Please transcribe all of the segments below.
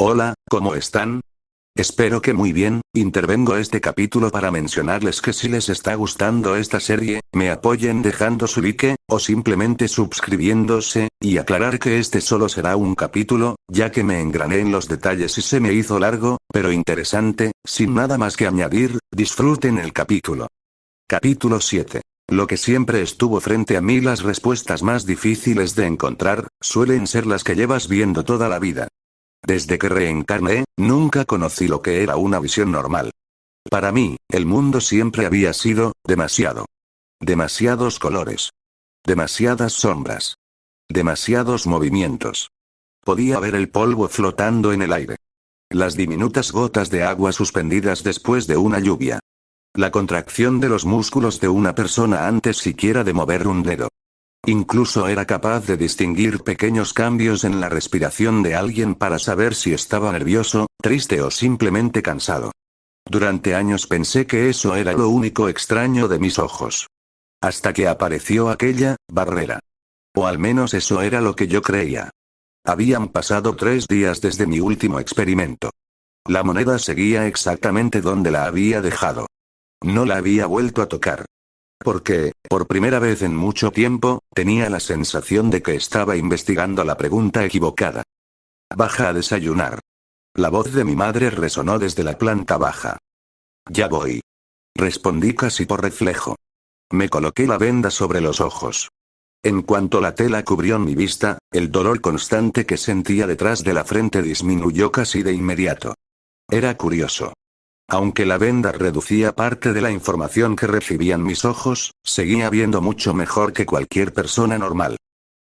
Hola, ¿cómo están? Espero que muy bien. Intervengo este capítulo para mencionarles que si les está gustando esta serie, me apoyen dejando su like, o simplemente suscribiéndose, y aclarar que este solo será un capítulo, ya que me engrané en los detalles y se me hizo largo, pero interesante. Sin nada más que añadir, disfruten el capítulo. Capítulo 7. Lo que siempre estuvo frente a mí. Las respuestas más difíciles de encontrar, suelen ser las que llevas viendo toda la vida. Desde que reencarné, nunca conocí lo que era una visión normal. Para mí, el mundo siempre había sido, demasiado. Demasiados colores. Demasiadas sombras. Demasiados movimientos. Podía ver el polvo flotando en el aire. Las diminutas gotas de agua suspendidas después de una lluvia. La contracción de los músculos de una persona antes siquiera de mover un dedo. Incluso era capaz de distinguir pequeños cambios en la respiración de alguien para saber si estaba nervioso, triste o simplemente cansado. Durante años pensé que eso era lo único extraño de mis ojos. Hasta que apareció aquella barrera. O al menos eso era lo que yo creía. Habían pasado 3 días desde mi último experimento. La moneda seguía exactamente donde la había dejado. No la había vuelto a tocar. Porque, por primera vez en mucho tiempo, tenía la sensación de que estaba investigando la pregunta equivocada. Baja a desayunar. La voz de mi madre resonó desde la planta baja. Ya voy. Respondí casi por reflejo. Me coloqué la venda sobre los ojos. En cuanto la tela cubrió mi vista, el dolor constante que sentía detrás de la frente disminuyó casi de inmediato. Era curioso. Aunque la venda reducía parte de la información que recibían mis ojos, seguía viendo mucho mejor que cualquier persona normal.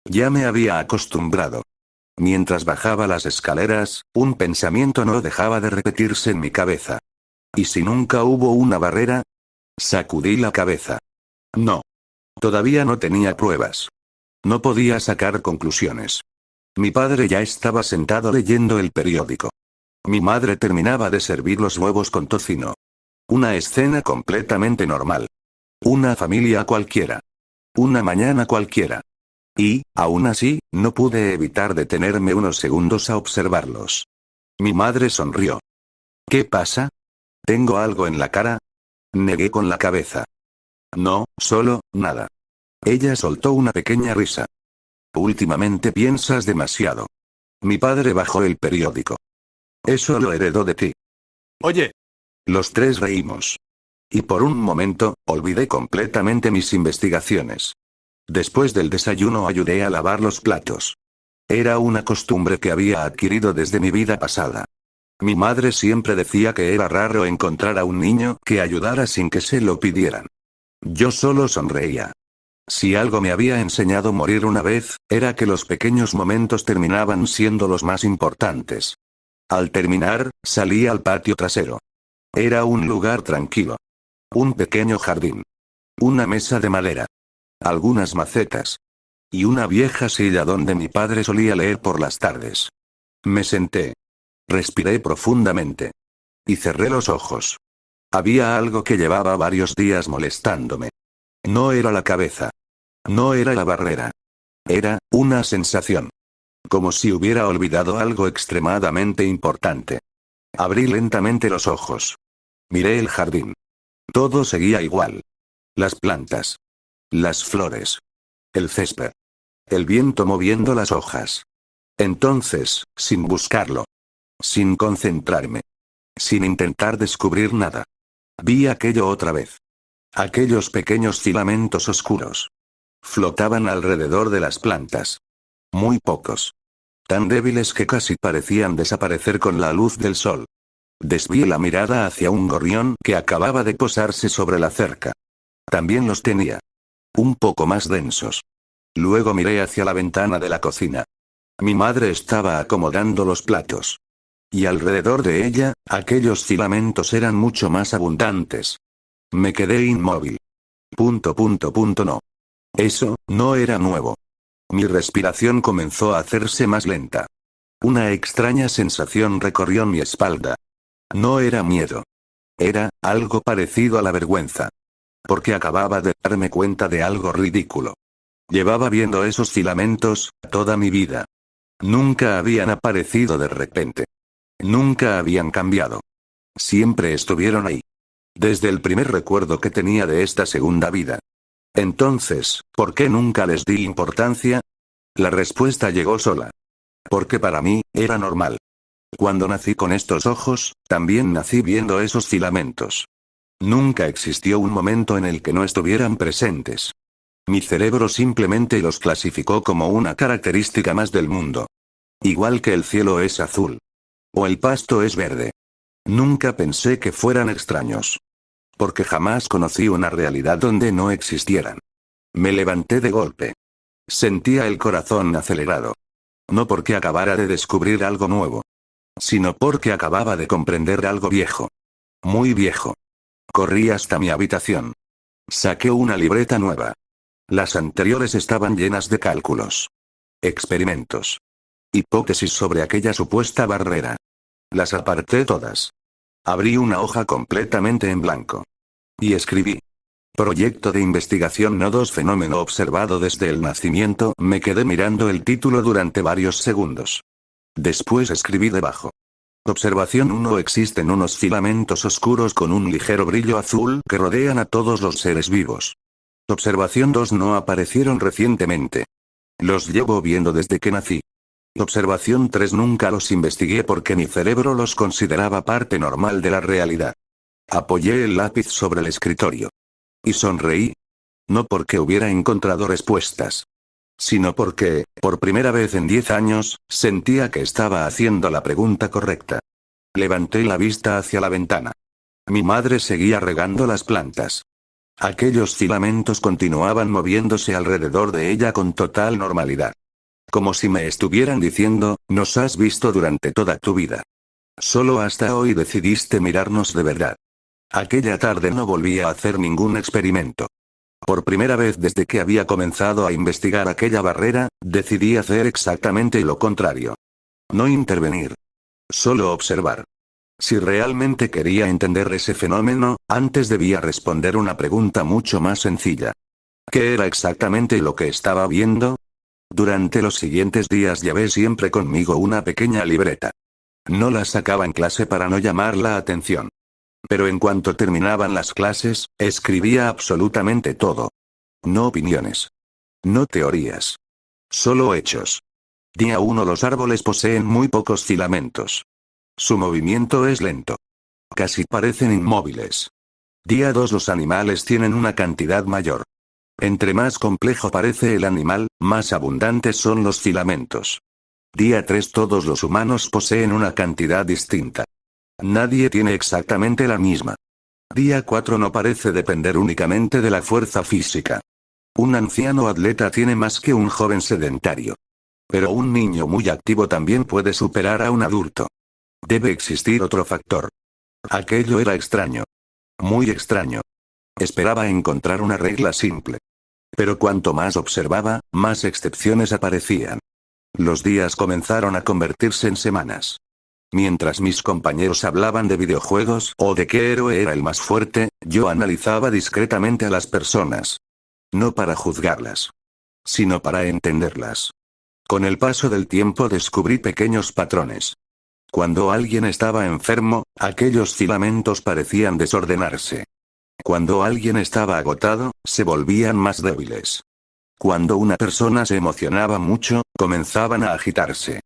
Ya me había acostumbrado. Mientras bajaba las escaleras, un pensamiento no dejaba de repetirse en mi cabeza. ¿Y si nunca hubo una barrera? Sacudí la cabeza. No. Todavía no tenía pruebas. No podía sacar conclusiones. Mi padre ya estaba sentado leyendo el periódico. Mi madre terminaba de servir los huevos con tocino. Una escena completamente normal. Una familia cualquiera. Una mañana cualquiera. Y, aún así, no pude evitar detenerme unos segundos a observarlos. Mi madre sonrió. ¿Qué pasa? ¿Tengo algo en la cara? Negué con la cabeza. No, solo, nada. Ella soltó una pequeña risa. Últimamente piensas demasiado. Mi padre bajó el periódico. Eso lo heredó de ti. Oye, Los tres reímos. Y por un momento, olvidé completamente mis investigaciones. Después del desayuno ayudé a lavar los platos. Era una costumbre que había adquirido desde mi vida pasada. Mi madre siempre decía que era raro encontrar a un niño que ayudara sin que se lo pidieran. Yo solo sonreía. Si algo me había enseñado morir una vez, era que los pequeños momentos terminaban siendo los más importantes. Al terminar, salí al patio trasero. Era un lugar tranquilo. Un pequeño jardín. Una mesa de madera. Algunas macetas. Y una vieja silla donde mi padre solía leer por las tardes. Me senté. Respiré profundamente. Y cerré los ojos. Había algo que llevaba varios días molestándome. No era la cabeza. No era la barrera. Era una sensación. Como si hubiera olvidado algo extremadamente importante. Abrí lentamente los ojos. Miré el jardín. Todo seguía igual. Las plantas. Las flores. El césped. El viento moviendo las hojas. Entonces, sin buscarlo. Sin concentrarme. Sin intentar descubrir nada. Vi aquello otra vez. Aquellos pequeños filamentos oscuros. Flotaban alrededor de las plantas. Muy pocos. Tan débiles que casi parecían desaparecer con la luz del sol. Desvié la mirada hacia un gorrión que acababa de posarse sobre la cerca. También los tenía. Un poco más densos. Luego miré hacia la ventana de la cocina. Mi madre estaba acomodando los platos. Y alrededor de ella, aquellos filamentos eran mucho más abundantes. Me quedé inmóvil. No. Eso, no era nuevo. Mi respiración comenzó a hacerse más lenta. Una extraña sensación recorrió mi espalda. No era miedo. Era algo parecido a la vergüenza. Porque acababa de darme cuenta de algo ridículo. Llevaba viendo esos filamentos toda mi vida. Nunca habían aparecido de repente. Nunca habían cambiado. Siempre estuvieron ahí. Desde el primer recuerdo que tenía de esta segunda vida. Entonces, ¿por qué nunca les di importancia? La respuesta llegó sola. Porque para mí, era normal. Cuando nací con estos ojos, también nací viendo esos filamentos. Nunca existió un momento en el que no estuvieran presentes. Mi cerebro simplemente los clasificó como una característica más del mundo. Igual que el cielo es azul. O el pasto es verde. Nunca pensé que fueran extraños. Porque jamás conocí una realidad donde no existieran. Me levanté de golpe. Sentía el corazón acelerado. No porque acabara de descubrir algo nuevo. Sino porque acababa de comprender algo viejo. Muy viejo. Corrí hasta mi habitación. Saqué una libreta nueva. Las anteriores estaban llenas de cálculos. Experimentos. Hipótesis sobre aquella supuesta barrera. Las aparté todas. Abrí una hoja completamente en blanco. Y escribí. Proyecto de investigación nodos fenómeno observado desde el nacimiento. Me quedé mirando el título durante varios segundos. Después escribí debajo. Observación 1. Existen unos filamentos oscuros con un ligero brillo azul que rodean a todos los seres vivos. Observación 2. No aparecieron recientemente. Los llevo viendo desde que nací. Observación 3. Nunca los investigué porque mi cerebro los consideraba parte normal de la realidad. Apoyé el lápiz sobre el escritorio. Y sonreí. No porque hubiera encontrado respuestas. Sino porque, por primera vez en 10 años, sentía que estaba haciendo la pregunta correcta. Levanté la vista hacia la ventana. Mi madre seguía regando las plantas. Aquellos filamentos continuaban moviéndose alrededor de ella con total normalidad. Como si me estuvieran diciendo, nos has visto durante toda tu vida. Solo hasta hoy decidiste mirarnos de verdad. Aquella tarde no volví a hacer ningún experimento. Por primera vez desde que había comenzado a investigar aquella barrera, decidí hacer exactamente lo contrario. No intervenir. Solo observar. Si realmente quería entender ese fenómeno, antes debía responder una pregunta mucho más sencilla. ¿Qué era exactamente lo que estaba viendo? Durante los siguientes días llevé siempre conmigo una pequeña libreta. No la sacaba en clase para no llamar la atención. Pero en cuanto terminaban las clases, escribía absolutamente todo. No opiniones. No teorías. Solo hechos. Día 1. Los árboles poseen muy pocos filamentos. Su movimiento es lento. Casi parecen inmóviles. Día 2. Los animales tienen una cantidad mayor. Entre más complejo parece el animal, más abundantes son los filamentos. Día 3. Todos los humanos poseen una cantidad distinta. Nadie tiene exactamente la misma. Día 4. No parece depender únicamente de la fuerza física. Un anciano atleta tiene más que un joven sedentario. Pero un niño muy activo también puede superar a un adulto. Debe existir otro factor. Aquello era extraño. Muy extraño. Esperaba encontrar una regla simple. Pero cuanto más observaba, más excepciones aparecían. Los días comenzaron a convertirse en semanas. Mientras mis compañeros hablaban de videojuegos o de qué héroe era el más fuerte, yo analizaba discretamente a las personas. No para juzgarlas. Sino para entenderlas. Con el paso del tiempo descubrí pequeños patrones. Cuando alguien estaba enfermo, aquellos filamentos parecían desordenarse. Cuando alguien estaba agotado, se volvían más débiles. Cuando una persona se emocionaba mucho, comenzaban a agitarse.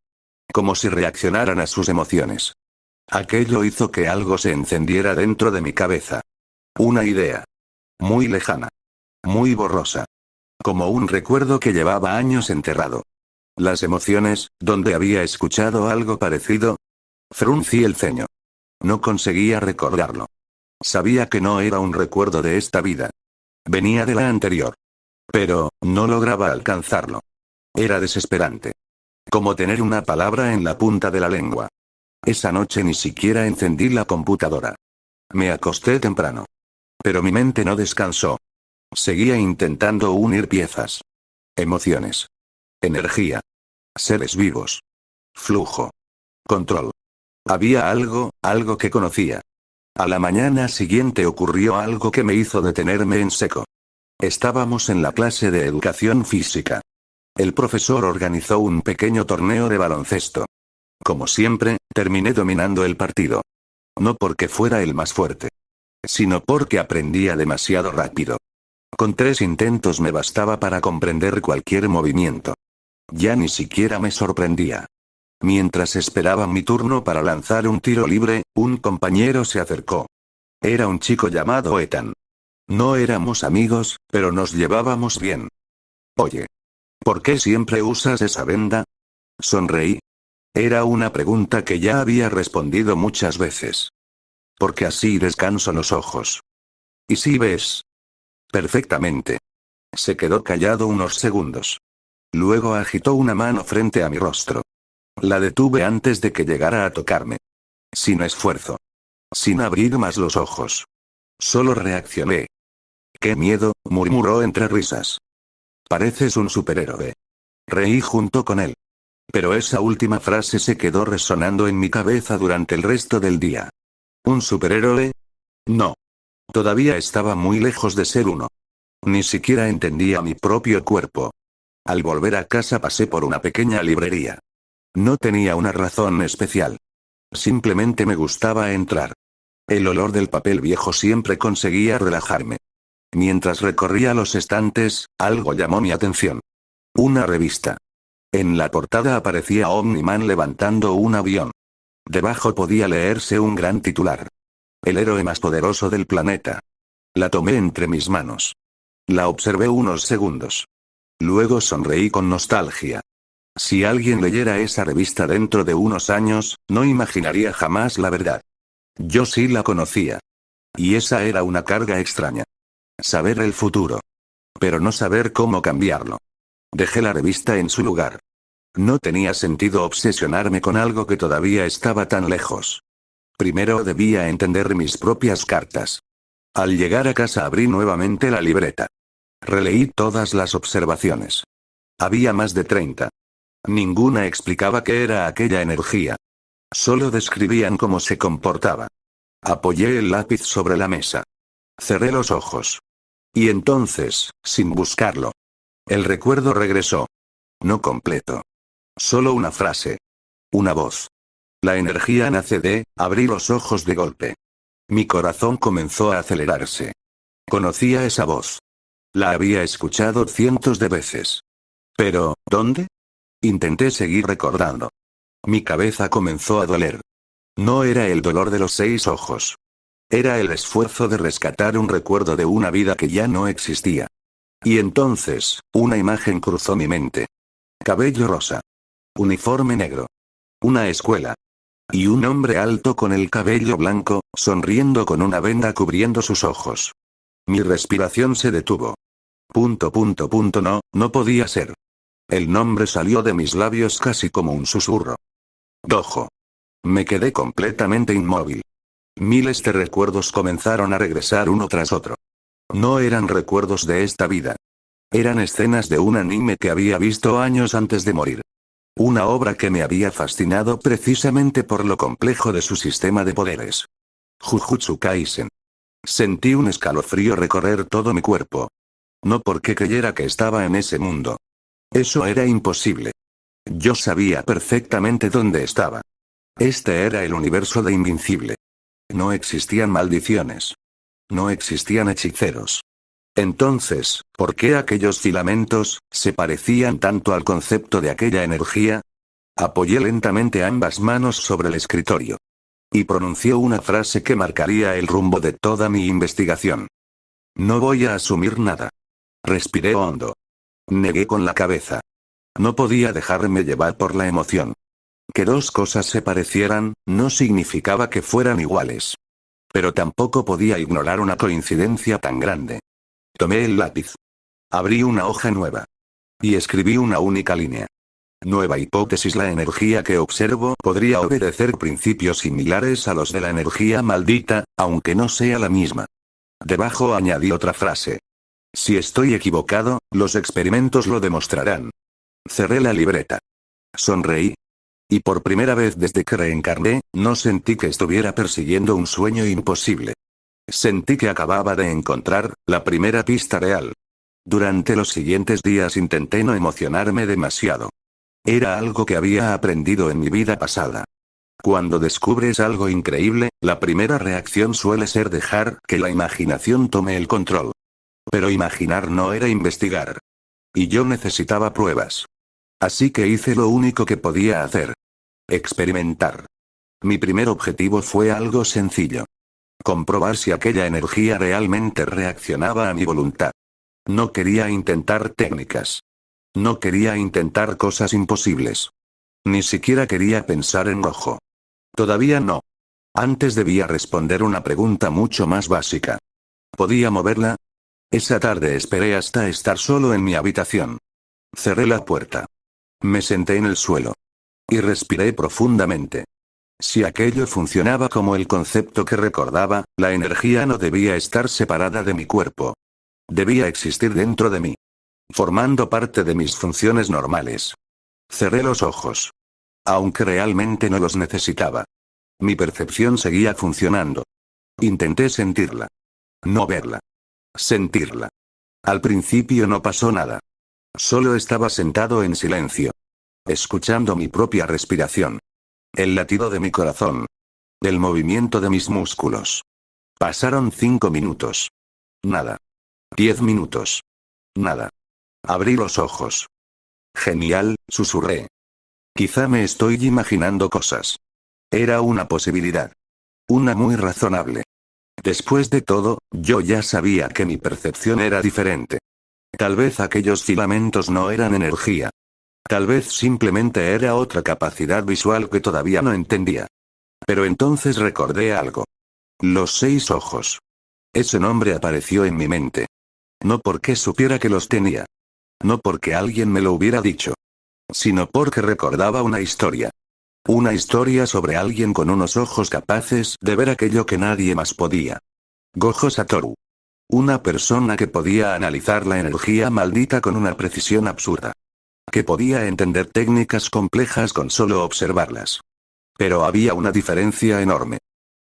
Como si reaccionaran a sus emociones. Aquello hizo que algo se encendiera dentro de mi cabeza. Una idea. Muy lejana. Muy borrosa. Como un recuerdo que llevaba años enterrado. Las emociones, donde había escuchado algo parecido. Fruncí el ceño. No conseguía recordarlo. Sabía que no era un recuerdo de esta vida. Venía de la anterior. Pero, no lograba alcanzarlo. Era desesperante. Como tener una palabra en la punta de la lengua. Esa noche ni siquiera encendí la computadora. Me acosté temprano. Pero mi mente no descansó. Seguía intentando unir piezas. Emociones. Energía. Seres vivos. Flujo. Control. Había algo que conocía. A la mañana siguiente ocurrió algo que me hizo detenerme en seco. Estábamos en la clase de educación física. El profesor organizó un pequeño torneo de baloncesto. Como siempre, terminé dominando el partido. No porque fuera el más fuerte, sino porque aprendía demasiado rápido. Con 3 intentos me bastaba para comprender cualquier movimiento. Ya ni siquiera me sorprendía. Mientras esperaba mi turno para lanzar un tiro libre, un compañero se acercó. Era un chico llamado Ethan. No éramos amigos, pero nos llevábamos bien. Oye, ¿por qué siempre usas esa venda? Sonreí. Era una pregunta que ya había respondido muchas veces. Porque así descanso los ojos. ¿Y si ves? Perfectamente. Se quedó callado unos segundos. Luego agitó una mano frente a mi rostro. La detuve antes de que llegara a tocarme. Sin esfuerzo. Sin abrir más los ojos. Solo reaccioné. ¡Qué miedo!, murmuró entre risas. Pareces un superhéroe. Reí junto con él. Pero esa última frase se quedó resonando en mi cabeza durante el resto del día. ¿Un superhéroe? No. Todavía estaba muy lejos de ser uno. Ni siquiera entendía mi propio cuerpo. Al volver a casa pasé por una pequeña librería. No tenía una razón especial. Simplemente me gustaba entrar. El olor del papel viejo siempre conseguía relajarme. Mientras recorría los estantes, algo llamó mi atención. Una revista. En la portada aparecía Omni-Man levantando un avión. Debajo podía leerse un gran titular. El héroe más poderoso del planeta. La tomé entre mis manos. La observé unos segundos. Luego sonreí con nostalgia. Si alguien leyera esa revista dentro de unos años, no imaginaría jamás la verdad. Yo sí la conocía. Y esa era una carga extraña. Saber el futuro. Pero no saber cómo cambiarlo. Dejé la revista en su lugar. No tenía sentido obsesionarme con algo que todavía estaba tan lejos. Primero debía entender mis propias cartas. Al llegar a casa abrí nuevamente la libreta. Releí todas las observaciones. Había más de 30. Ninguna explicaba qué era aquella energía. Solo describían cómo se comportaba. Apoyé el lápiz sobre la mesa. Cerré los ojos. Y entonces, sin buscarlo, el recuerdo regresó. No completo. Solo una frase. Una voz. La energía nace de, abrí los ojos de golpe. Mi corazón comenzó a acelerarse. Conocía esa voz. La había escuchado cientos de veces. Pero, ¿dónde? Intenté seguir recordando. Mi cabeza comenzó a doler. No era el dolor de los 6 ojos. Era el esfuerzo de rescatar un recuerdo de una vida que ya no existía. Y entonces, una imagen cruzó mi mente. Cabello rosa. Uniforme negro. Una escuela. Y un hombre alto con el cabello blanco, sonriendo con una venda cubriendo sus ojos. Mi respiración se detuvo. No podía ser. El nombre salió de mis labios casi como un susurro. Dojo. Me quedé completamente inmóvil. Miles de recuerdos comenzaron a regresar uno tras otro. No eran recuerdos de esta vida. Eran escenas de un anime que había visto años antes de morir. Una obra que me había fascinado precisamente por lo complejo de su sistema de poderes. Jujutsu Kaisen. Sentí un escalofrío recorrer todo mi cuerpo. No porque creyera que estaba en ese mundo. Eso era imposible. Yo sabía perfectamente dónde estaba. Este era el universo de Invincible. No existían maldiciones. No existían hechiceros. Entonces, ¿por qué aquellos filamentos se parecían tanto al concepto de aquella energía? Apoyé lentamente ambas manos sobre el escritorio. Y pronunció una frase que marcaría el rumbo de toda mi investigación. No voy a asumir nada. Respiré hondo. Negué con la cabeza. No podía dejarme llevar por la emoción. Que 2 cosas se parecieran, no significaba que fueran iguales. Pero tampoco podía ignorar una coincidencia tan grande. Tomé el lápiz. Abrí una hoja nueva. Y escribí una única línea. Nueva hipótesis: la energía que observo podría obedecer principios similares a los de la energía maldita, aunque no sea la misma. Debajo añadí otra frase. Si estoy equivocado, los experimentos lo demostrarán. Cerré la libreta. Sonreí. Y por primera vez desde que reencarné, no sentí que estuviera persiguiendo un sueño imposible. Sentí que acababa de encontrar la primera pista real. Durante los siguientes días intenté no emocionarme demasiado. Era algo que había aprendido en mi vida pasada. Cuando descubres algo increíble, la primera reacción suele ser dejar que la imaginación tome el control. Pero imaginar no era investigar. Y yo necesitaba pruebas. Así que hice lo único que podía hacer. Experimentar. Mi primer objetivo fue algo sencillo. Comprobar si aquella energía realmente reaccionaba a mi voluntad. No quería intentar técnicas. No quería intentar cosas imposibles. Ni siquiera quería pensar en rojo. Todavía no. Antes debía responder una pregunta mucho más básica. ¿Podía moverla? Esa tarde esperé hasta estar solo en mi habitación. Cerré la puerta. Me senté en el suelo. Y respiré profundamente. Si aquello funcionaba como el concepto que recordaba, la energía no debía estar separada de mi cuerpo. Debía existir dentro de mí. Formando parte de mis funciones normales. Cerré los ojos. Aunque realmente no los necesitaba. Mi percepción seguía funcionando. Intenté sentirla. No verla. Sentirla. Al principio no pasó nada. Solo estaba sentado en silencio. Escuchando mi propia respiración. El latido de mi corazón. El movimiento de mis músculos. Pasaron 5 minutos. Nada. 10 minutos. Nada. Abrí los ojos. Genial, susurré. Quizá me estoy imaginando cosas. Era una posibilidad. Una muy razonable. Después de todo, yo ya sabía que mi percepción era diferente. Tal vez aquellos filamentos no eran energía. Tal vez simplemente era otra capacidad visual que todavía no entendía. Pero entonces recordé algo. Los 6 ojos. Ese nombre apareció en mi mente. No porque supiera que los tenía. No porque alguien me lo hubiera dicho. Sino porque recordaba una historia. Una historia sobre alguien con unos ojos capaces de ver aquello que nadie más podía. Gojo Satoru. Una persona que podía analizar la energía maldita con una precisión absurda. Que podía entender técnicas complejas con solo observarlas. Pero había una diferencia enorme.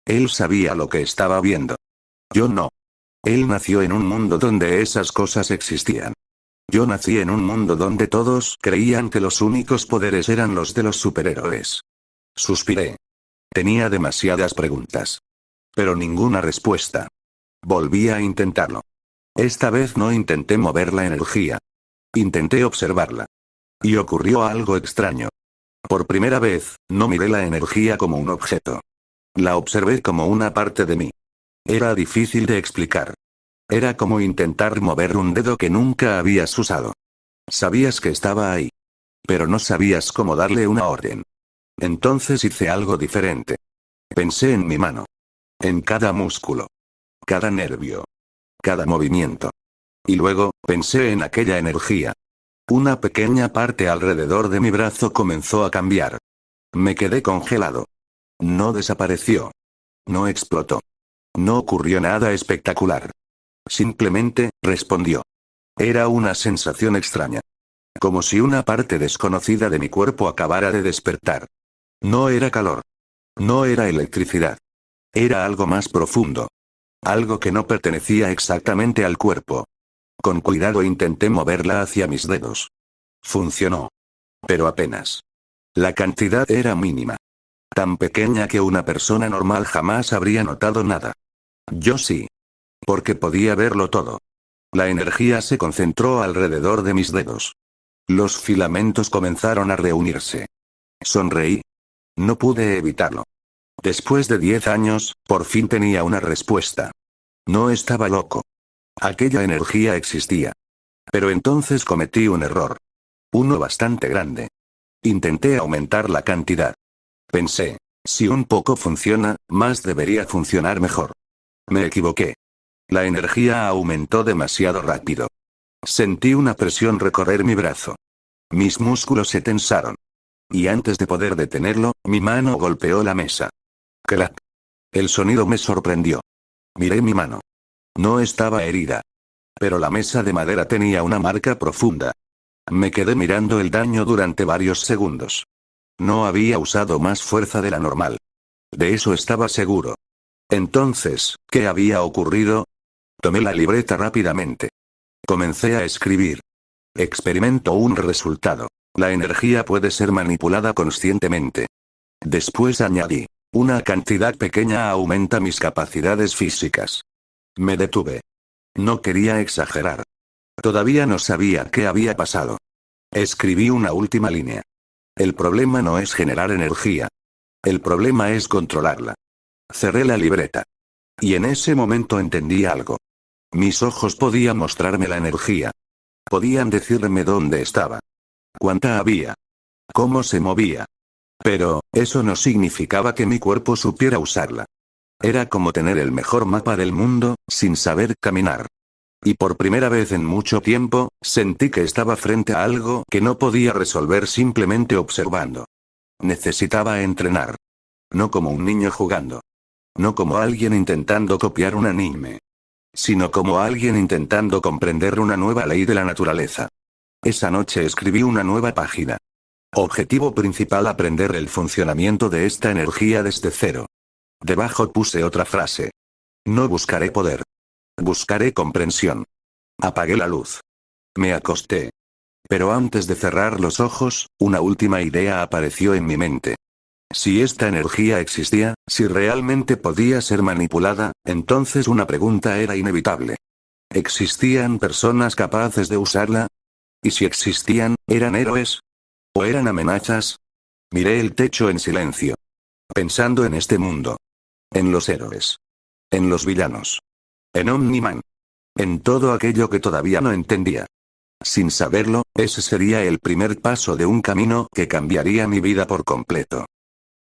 Él sabía lo que estaba viendo. Yo no. Él nació en un mundo donde esas cosas existían. Yo nací en un mundo donde todos creían que los únicos poderes eran los de los superhéroes. Suspiré. Tenía demasiadas preguntas. Pero ninguna respuesta. Volví a intentarlo. Esta vez no intenté mover la energía. Intenté observarla. Y ocurrió algo extraño. Por primera vez, no miré la energía como un objeto. La observé como una parte de mí. Era difícil de explicar. Era como intentar mover un dedo que nunca habías usado. Sabías que estaba ahí. Pero no sabías cómo darle una orden. Entonces hice algo diferente. Pensé en mi mano. En cada músculo. Cada nervio. Cada movimiento. Y luego, pensé en aquella energía. Una pequeña parte alrededor de mi brazo comenzó a cambiar. Me quedé congelado. No desapareció. No explotó. No ocurrió nada espectacular. Simplemente, respondió. Era una sensación extraña. Como si una parte desconocida de mi cuerpo acabara de despertar. No era calor. No era electricidad. Era algo más profundo. Algo que no pertenecía exactamente al cuerpo. Con cuidado intenté moverla hacia mis dedos. Funcionó. Pero apenas. La cantidad era mínima. Tan pequeña que una persona normal jamás habría notado nada. Yo sí. Porque podía verlo todo. La energía se concentró alrededor de mis dedos. Los filamentos comenzaron a reunirse. Sonreí. No pude evitarlo. Después de 10 años, por fin tenía una respuesta. No estaba loco. Aquella energía existía. Pero entonces cometí un error. Uno bastante grande. Intenté aumentar la cantidad. Pensé, si un poco funciona, más debería funcionar mejor. Me equivoqué. La energía aumentó demasiado rápido. Sentí una presión recorrer mi brazo. Mis músculos se tensaron. Y antes de poder detenerlo, mi mano golpeó la mesa. ¡Clac! El sonido me sorprendió. Miré mi mano. No estaba herida. Pero la mesa de madera tenía una marca profunda. Me quedé mirando el daño durante varios segundos. No había usado más fuerza de la normal. De eso estaba seguro. Entonces, ¿qué había ocurrido? Tomé la libreta rápidamente. Comencé a escribir. Experimento un resultado. La energía puede ser manipulada conscientemente. Después añadí. Una cantidad pequeña aumenta mis capacidades físicas. Me detuve. No quería exagerar. Todavía no sabía qué había pasado. Escribí una última línea. El problema no es generar energía. El problema es controlarla. Cerré la libreta. Y en ese momento entendí algo. Mis ojos podían mostrarme la energía. Podían decirme dónde estaba. Cuánta había. Cómo se movía. Pero, eso no significaba que mi cuerpo supiera usarla. Era como tener el mejor mapa del mundo, sin saber caminar. Y por primera vez en mucho tiempo, sentí que estaba frente a algo que no podía resolver simplemente observando. Necesitaba entrenar. No como un niño jugando. No como alguien intentando copiar un anime. Sino como alguien intentando comprender una nueva ley de la naturaleza. Esa noche escribí una nueva página. Objetivo principal: aprender el funcionamiento de esta energía desde cero. Debajo puse otra frase. No buscaré poder. Buscaré comprensión. Apagué la luz. Me acosté. Pero antes de cerrar los ojos, una última idea apareció en mi mente. Si esta energía existía, si realmente podía ser manipulada, entonces una pregunta era inevitable. ¿Existían personas capaces de usarla? Y si existían, ¿eran héroes? ¿O eran amenazas? Miré el techo en silencio. Pensando en este mundo. En los héroes. En los villanos. En Omniman. En todo aquello que todavía no entendía. Sin saberlo, ese sería el primer paso de un camino que cambiaría mi vida por completo.